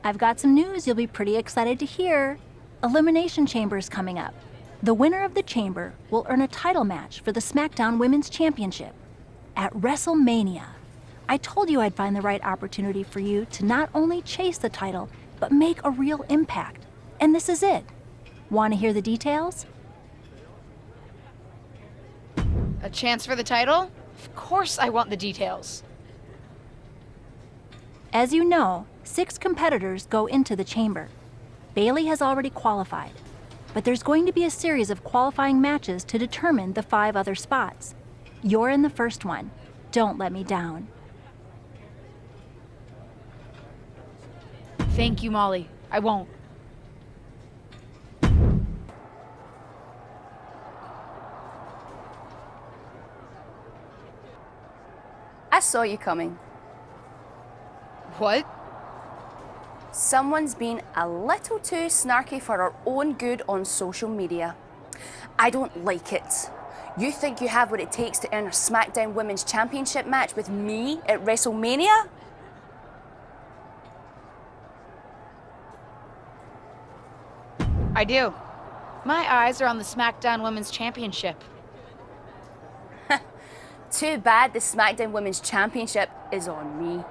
I've got some news you'll be pretty excited to hear. Elimination Chamber is coming up. The winner of the Chamber will earn a title match for the SmackDown Women's Championship at WrestleMania. I told you I'd find the right opportunity for you to not only chase the title, but make a real impact. And this is it. Want to hear the details? A chance for the title? Of course I want the details. As you know, 6 competitors go into the chamber. Bailey has already qualified, but there's going to be a series of qualifying matches to determine the 5 other spots. You're in the first one. Don't let me down. Thank you, Molly. I won't. I saw you coming. What? Someone's been a little too snarky for our own good on social media. I don't like it. You think you have what it takes to earn a SmackDown Women's Championship match with me at WrestleMania? I do. My eyes are on the SmackDown Women's Championship. Too bad the SmackDown Women's Championship is on me.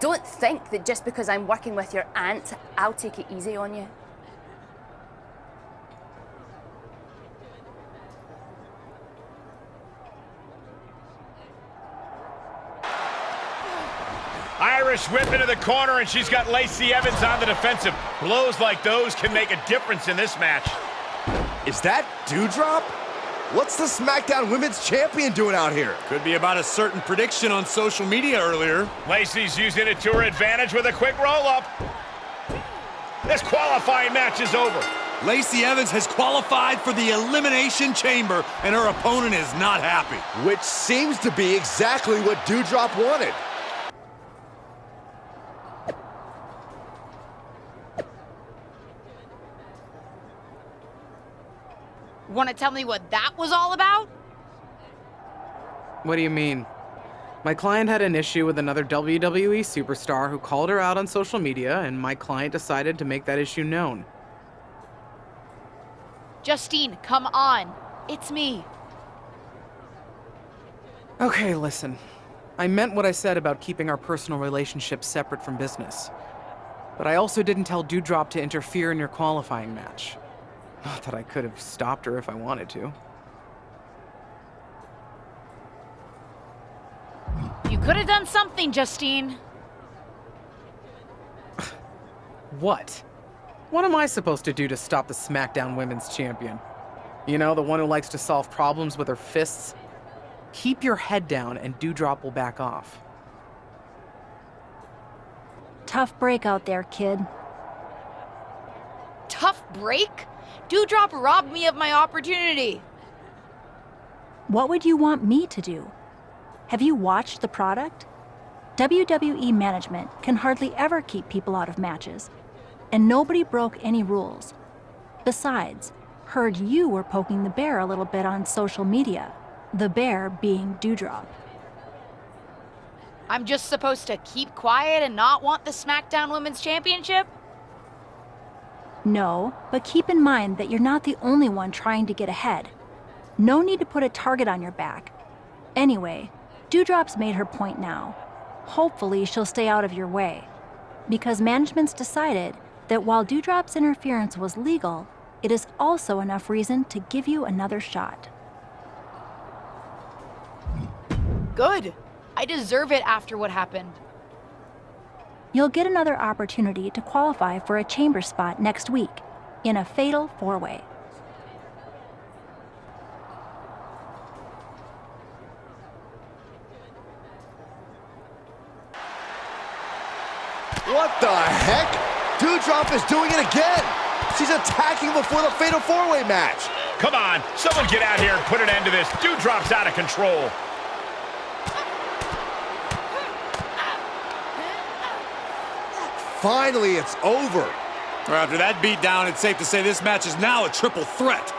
Don't think that just because I'm working with your aunt, I'll take it easy on you. Irish whip into the corner, and she's got Lacey Evans on the defensive. Blows like those can make a difference in this match. Is that Dewdrop? What's the SmackDown Women's Champion doing out here? Could be about a certain prediction on social media earlier. Lacey's using it to her advantage with a quick roll-up. This qualifying match is over. Lacey Evans has qualified for the Elimination Chamber, and her opponent is not happy. Which seems to be exactly what Dewdrop wanted. Want to tell me what that was all about? What do you mean? My client had an issue with another WWE superstar who called her out on social media, and my client decided to make that issue known. Justine, come on. It's me. Okay, listen. I meant what I said about keeping our personal relationship separate from business. But I also didn't tell Dewdrop to interfere in your qualifying match. Not that I could have stopped her if I wanted to. You could have done something, Justine. What? What am I supposed to do to stop the SmackDown Women's Champion? You know, the one who likes to solve problems with her fists? Keep your head down and Dewdrop will back off. Tough break out there, kid. Tough break? Dewdrop robbed me of my opportunity. What would you want me to do? Have you watched the product? WWE management can hardly ever keep people out of matches, and nobody broke any rules. Besides, heard you were poking the bear a little bit on social media, the bear being Dewdrop. I'm just supposed to keep quiet and not want the SmackDown Women's Championship? No, but keep in mind that you're not the only one trying to get ahead. No need to put a target on your back. Anyway, Dewdrop's made her point now. Hopefully she'll stay out of your way. Because management's decided that while Dewdrop's interference was legal, it is also enough reason to give you another shot. Good. I deserve it after what happened. You'll get another opportunity to qualify for a chamber spot next week in a fatal 4-way. What the heck? Dewdrop is doing it again. She's attacking before the fatal 4-way match. Come on, someone get out here and put an end to this. Dewdrop's out of control. Finally, it's over. After that beatdown, it's safe to say this match is now a triple threat.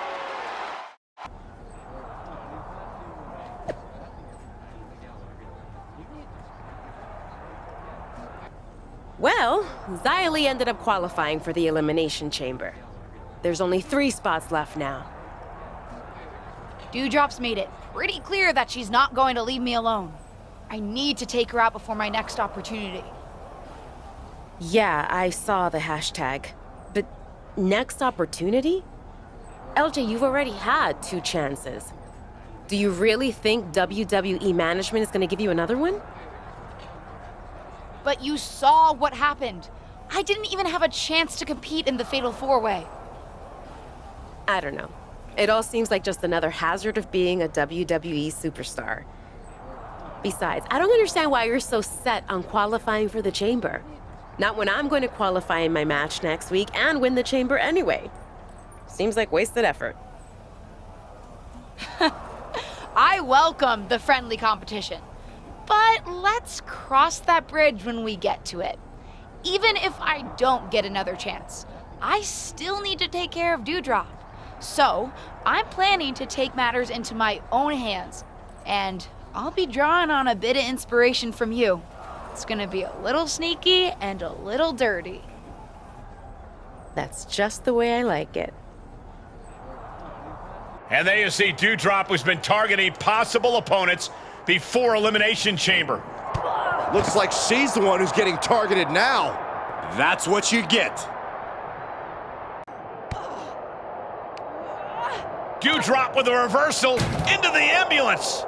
Well, Xia Li ended up qualifying for the Elimination Chamber. There's only 3 spots left now. Dewdrop's made it pretty clear that she's not going to leave me alone. I need to take her out before my next opportunity. Yeah, I saw the hashtag. But next opportunity? LJ, you've already had 2 chances. Do you really think WWE management is going to give you another one? But you saw what happened. I didn't even have a chance to compete in the Fatal 4-Way. I don't know. It all seems like just another hazard of being a WWE superstar. Besides, I don't understand why you're so set on qualifying for the Chamber. Not when I'm going to qualify in my match next week and win the Chamber anyway. Seems like wasted effort. I welcome the friendly competition. But let's cross that bridge when we get to it. Even if I don't get another chance, I still need to take care of Dewdrop. So, I'm planning to take matters into my own hands. And I'll be drawing on a bit of inspiration from you. It's gonna be a little sneaky and a little dirty. That's just the way I like it. And there you see Dewdrop, who's been targeting possible opponents before Elimination Chamber. Looks like she's the one who's getting targeted now. That's what you get. Dewdrop with a reversal into the ambulance.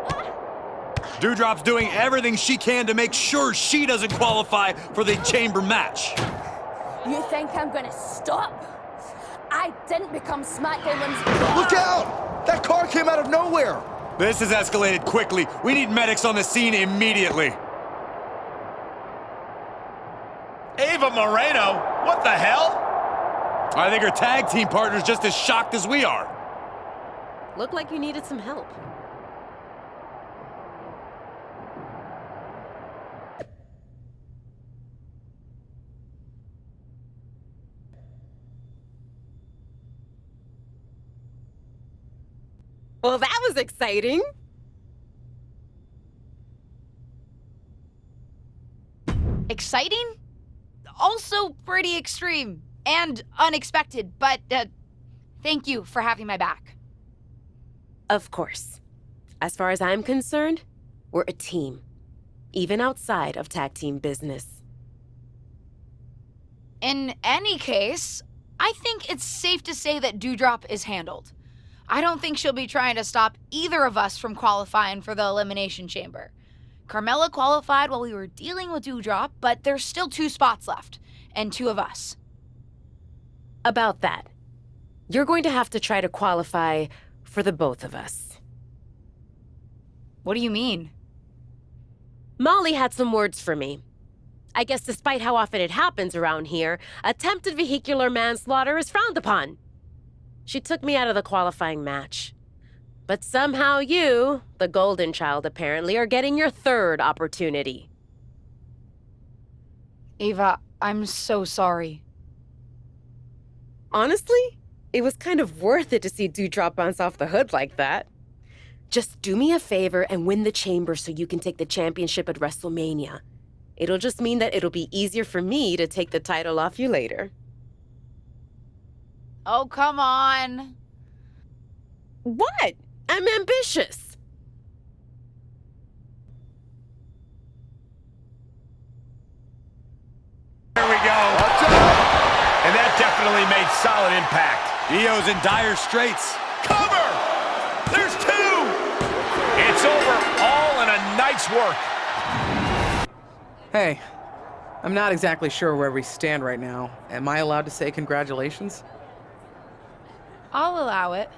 Dewdrop's doing everything she can to make sure she doesn't qualify for the Chamber match. You think I'm gonna stop? I didn't become SmackDown Women's... Look out! That car came out of nowhere. This has escalated quickly. We need medics on the scene immediately. Ava Moreno, what the hell? I think her tag team partner's just as shocked as we are. Looked like you needed some help. Well, that was exciting. Exciting? Also pretty extreme and unexpected, but thank you for having my back. Of course. As far as I'm concerned, we're a team, even outside of tag team business. In any case, I think it's safe to say that Dewdrop is handled. I don't think she'll be trying to stop either of us from qualifying for the Elimination Chamber. Carmella qualified while we were dealing with Dewdrop, but there's still 2 spots left, and 2 of us. About that, you're going to have to try to qualify for the both of us. What do you mean? Molly had some words for me. I guess despite how often it happens around here, attempted vehicular manslaughter is frowned upon. She took me out of the qualifying match. But somehow you, the golden child apparently, are getting your 3rd opportunity. Ava, I'm so sorry. Honestly, it was kind of worth it to see Dewdrop bounce off the hood like that. Just do me a favor and win the Chamber so you can take the championship at WrestleMania. It'll just mean that it'll be easier for me to take the title off you later. Oh, come on. What? I'm ambitious. There we go. And that definitely made solid impact. Io's in dire straits. Cover! There's 2! It's over, all in a night's work. Hey, I'm not exactly sure where we stand right now. Am I allowed to say congratulations? I'll allow it.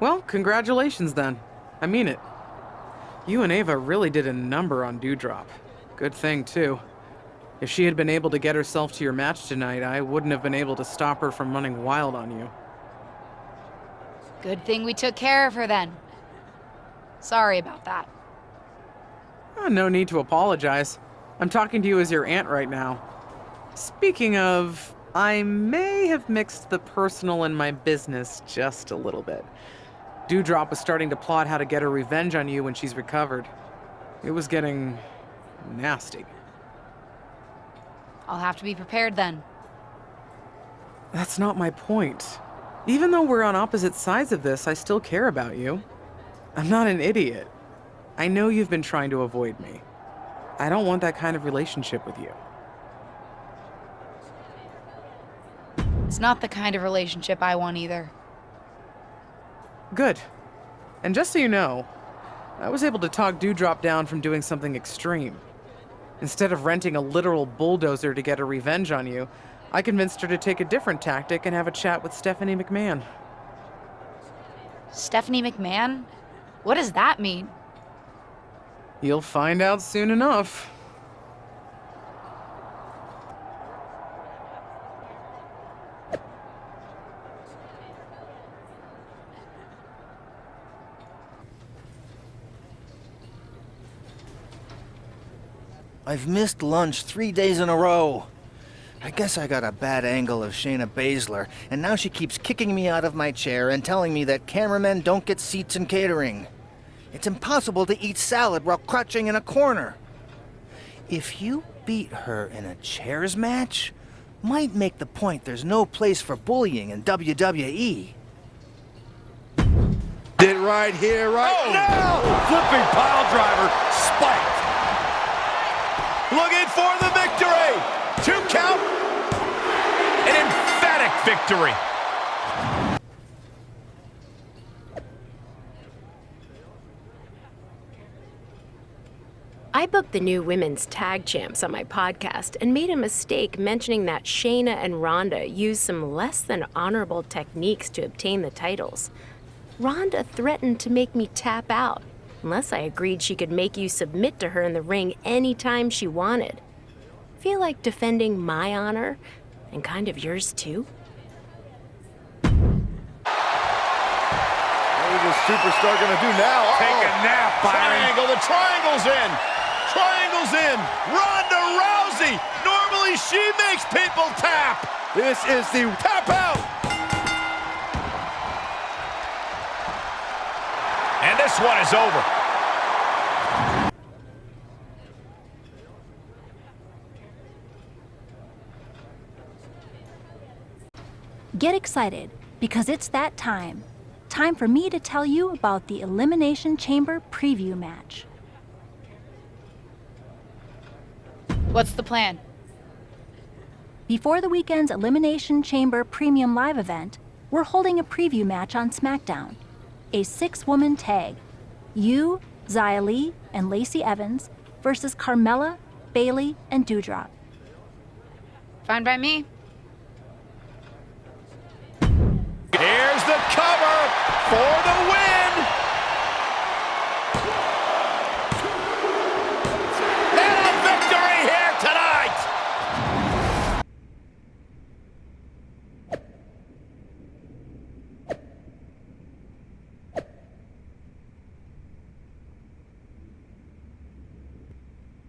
Well, congratulations then. I mean it. You and Ava really did a number on Dewdrop. Good thing, too. If she had been able to get herself to your match tonight, I wouldn't have been able to stop her from running wild on you. Good thing we took care of her then. Sorry about that. No need to apologize. I'm talking to you as your aunt right now. Speaking of, I may have mixed the personal and my business just a little bit. Dewdrop was starting to plot how to get her revenge on you when she's recovered. It was getting nasty. I'll have to be prepared then. That's not my point. Even though we're on opposite sides of this, I still care about you. I'm not an idiot. I know you've been trying to avoid me. I don't want that kind of relationship with you. It's not the kind of relationship I want either. Good. And just so you know, I was able to talk Dewdrop down from doing something extreme. Instead of renting a literal bulldozer to get her revenge on you, I convinced her to take a different tactic and have a chat with Stephanie McMahon. Stephanie McMahon? What does that mean? You'll find out soon enough. I've missed lunch 3 days in a row. I guess I got a bad angle of Shayna Baszler, and now she keeps kicking me out of my chair and telling me that cameramen don't get seats in catering. It's impossible to eat salad while crouching in a corner. If you beat her in a chairs match, might make the point there's no place for bullying in WWE. Did right here, right now! Flipping pile driver, spiked. Looking for the victory. 2 count. An emphatic victory. I booked the new women's tag champs on my podcast and made a mistake mentioning that Shayna and Ronda used some less than honorable techniques to obtain the titles. Ronda threatened to make me tap out, unless I agreed she could make you submit to her in the ring anytime she wanted. Feel like defending my honor, and kind of yours too? What is this superstar gonna do now? Take a nap, Byron. Triangle, the triangle's in. Triangle's in. Ronda Rousey. Normally she makes people tap. This is the Tap out. And this one is over. Get excited, because it's that time. Time for me to tell you about the Elimination Chamber preview match. What's the plan? Before the weekend's Elimination Chamber Premium Live event, we're holding a preview match on SmackDown. A 6-woman tag. You, Xia Li, and Lacey Evans versus Carmella, Bayley, and Dewdrop. Fine by me. Here's the cover for the win. And a victory here tonight.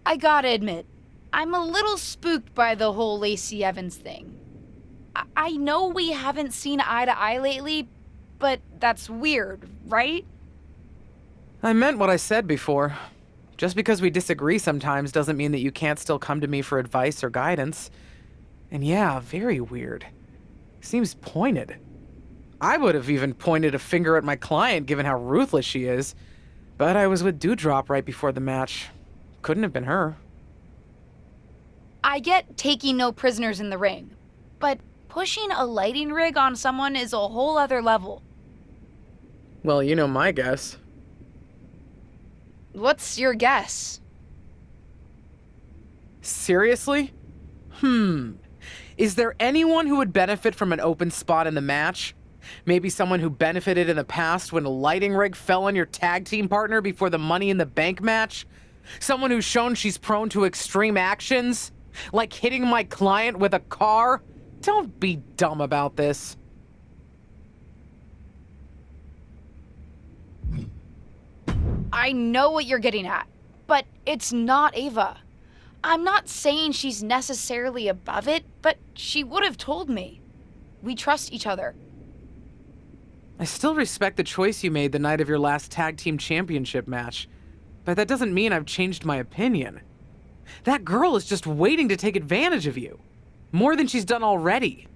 I gotta admit, I'm a little spooked by the whole Lacey Evans thing. I know we haven't seen eye to eye lately, but that's weird, right? I meant what I said before. Just because we disagree sometimes doesn't mean that you can't still come to me for advice or guidance. And yeah, very weird. Seems pointed. I would have even pointed a finger at my client given how ruthless she is. But I was with Dewdrop right before the match. Couldn't have been her. I get taking no prisoners in the ring, but pushing a lighting rig on someone is a whole other level. Well, you know my guess. What's your guess? Seriously? Is there anyone who would benefit from an open spot in the match? Maybe someone who benefited in the past when a lighting rig fell on your tag team partner before the Money in the Bank match? Someone who's shown she's prone to extreme actions? Like hitting my client with a car? Don't be dumb about this. I know what you're getting at, but it's not Ava. I'm not saying she's necessarily above it, but she would have told me. We trust each other. I still respect the choice you made the night of your last tag team championship match, but that doesn't mean I've changed my opinion. That girl is just waiting to take advantage of you. More than she's done already.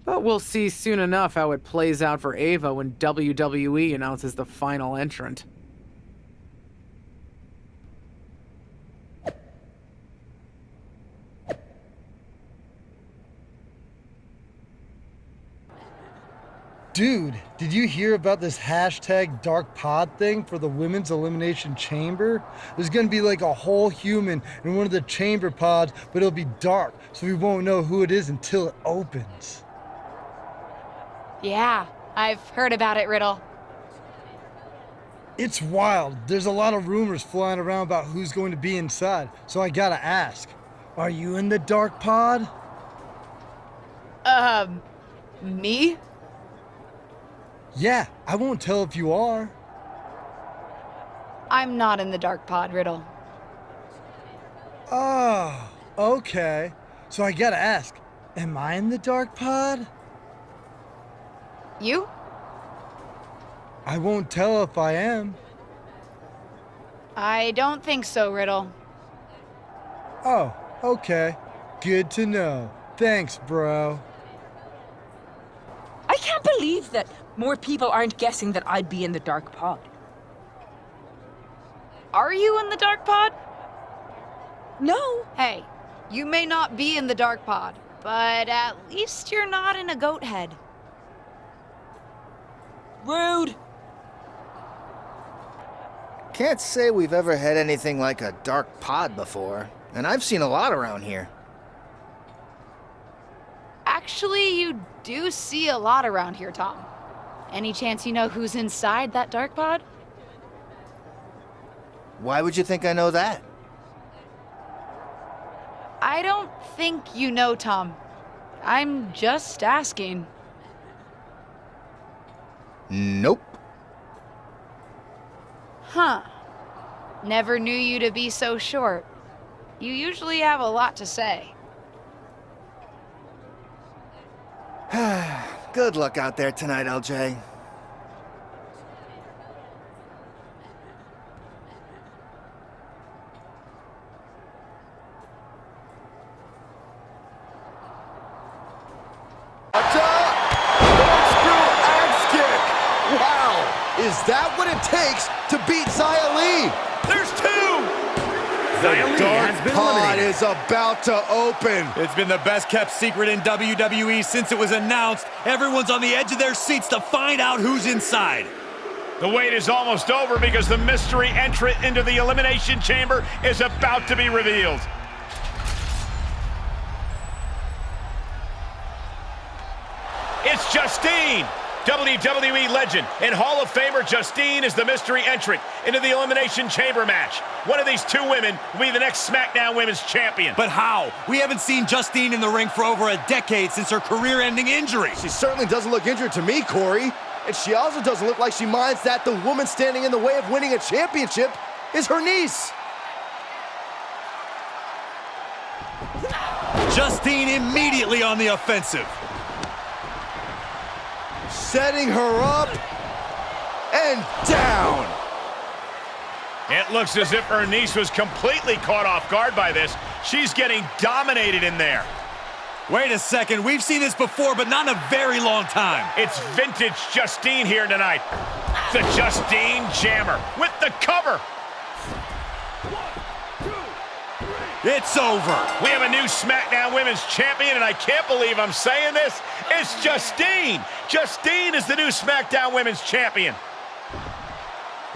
But we'll see soon enough how it plays out for Ava when WWE announces the final entrant. Dude, did you hear about this hashtag Dark Pod thing for the Women's Elimination Chamber? There's gonna be like a whole human in one of the chamber pods, but it'll be dark, so we won't know who it is until it opens. Yeah, I've heard about it, Riddle. It's wild. There's a lot of rumors flying around about who's going to be inside, so I gotta ask. Are you in the Dark Pod? Me? Yeah, I won't tell if you are. I'm not in the dark pod, Riddle. Oh, okay. So I gotta ask, am I in the Dark Pod? You? I won't tell if I am. I don't think so, Riddle. Oh, okay. Good to know. Thanks, bro. I can't believe that more people aren't guessing that I'd be in the Dark Pod. Are you in the dark pod? No. Hey, you may not be in the dark pod, but at least you're not in a goat head. Rude. Can't say we've ever had anything like a dark pod before, and I've seen a lot around here. Actually, you do see a lot around here, Tom. Any chance you know who's inside that dark pod? Why would you think I know that? I don't think you know, Tom. I'm just asking. Nope. Huh. Never knew you to be so short. You usually have a lot to say. Good luck out there tonight, LJ. Is that what it takes to beat Xia Li? There's two! The dark pod is about to open. It's been the best kept secret in WWE since it was announced. Everyone's on the edge of their seats to find out who's inside. The wait is almost over because the mystery entrant into the Elimination Chamber is about to be revealed. It's Justine, WWE legend and Hall of Famer Justine is the mystery entrant into the Elimination Chamber match. One of these two women will be the next SmackDown Women's Champion. But how? We haven't seen Justine in the ring for over a decade since her career-ending injury. She certainly doesn't look injured to me, Corey. And she also doesn't look like she minds that the woman standing in the way of winning a championship is her niece. Justine immediately on the offensive. Setting her up and down. It looks as if her niece was completely caught off guard by this. She's getting dominated in there. Wait a second, we've seen this before, but not in a very long time. It's vintage Justine here tonight. The Justine Jammer with the cover. It's over. We have a new SmackDown Women's Champion, and I can't believe I'm saying this. It's Justine. Justine is the new SmackDown Women's Champion.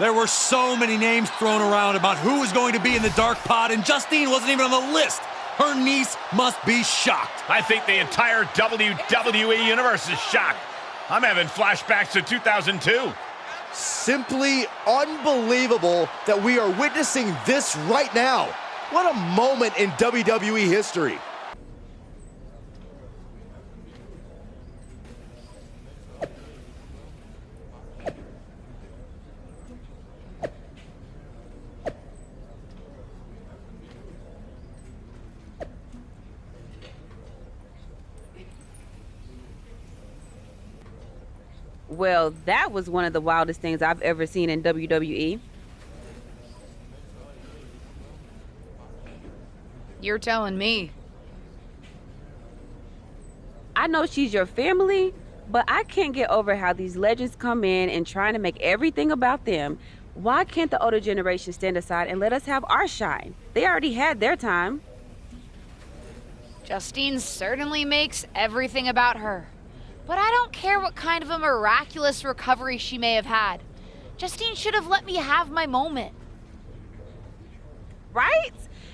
There were so many names thrown around about who was going to be in the dark pod, and Justine wasn't even on the list. Her niece must be shocked. I think the entire WWE Universe is shocked. I'm having flashbacks to 2002. Simply unbelievable that we are witnessing this right now. What a moment in WWE history. Well, that was one of the wildest things I've ever seen in WWE. You're telling me. I know she's your family, but I can't get over how these legends come in and trying to make everything about them. Why can't the older generation stand aside and let us have our shine? They already had their time. Justine certainly makes everything about her. But I don't care what kind of a miraculous recovery she may have had. Justine should have let me have my moment. Right?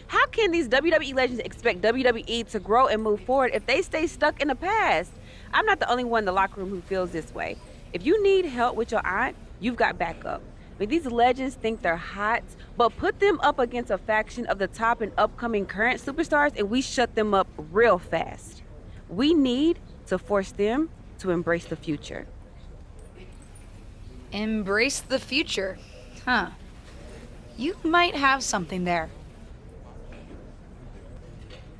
How can these WWE legends expect WWE to grow and move forward if they stay stuck in the past? I'm not the only one in the locker room who feels this way. If you need help with your aunt, you've got backup. I mean, these legends think they're hot, but put them up against a faction of the top and upcoming current superstars and we shut them up real fast. We need to force them to embrace the future. Embrace the future? Huh. You might have something there.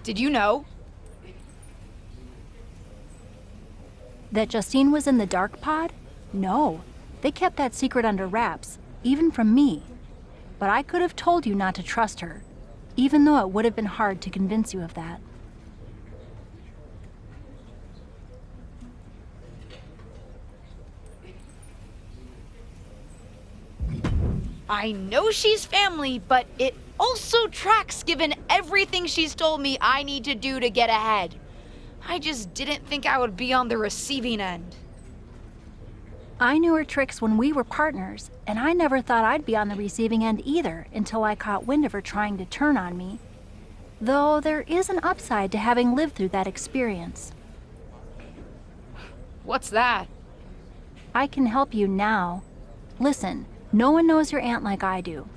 Did you know? That Justine was in the dark pod? No. They kept that secret under wraps, even from me. But I could have told you not to trust her, even though it would have been hard to convince you of that. I know she's family, but it also tracks given everything she's told me I need to do to get ahead. I just didn't think I would be on the receiving end. I knew her tricks when we were partners, and I never thought I'd be on the receiving end either until I caught wind of her trying to turn on me. Though there is an upside to having lived through that experience. What's that? I can help you now. Listen, no one knows your aunt like I do.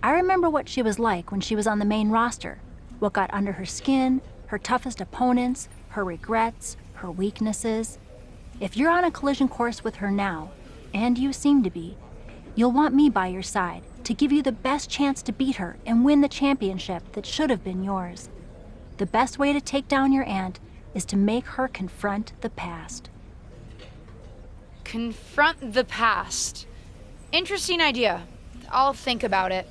I remember what she was like when she was on the main roster, what got under her skin, her toughest opponents, her regrets, her weaknesses. If you're on a collision course with her now, and you seem to be, you'll want me by your side to give you the best chance to beat her and win the championship that should have been yours. The best way to take down your aunt is to make her confront the past. Confront the past. Interesting idea. I'll think about it.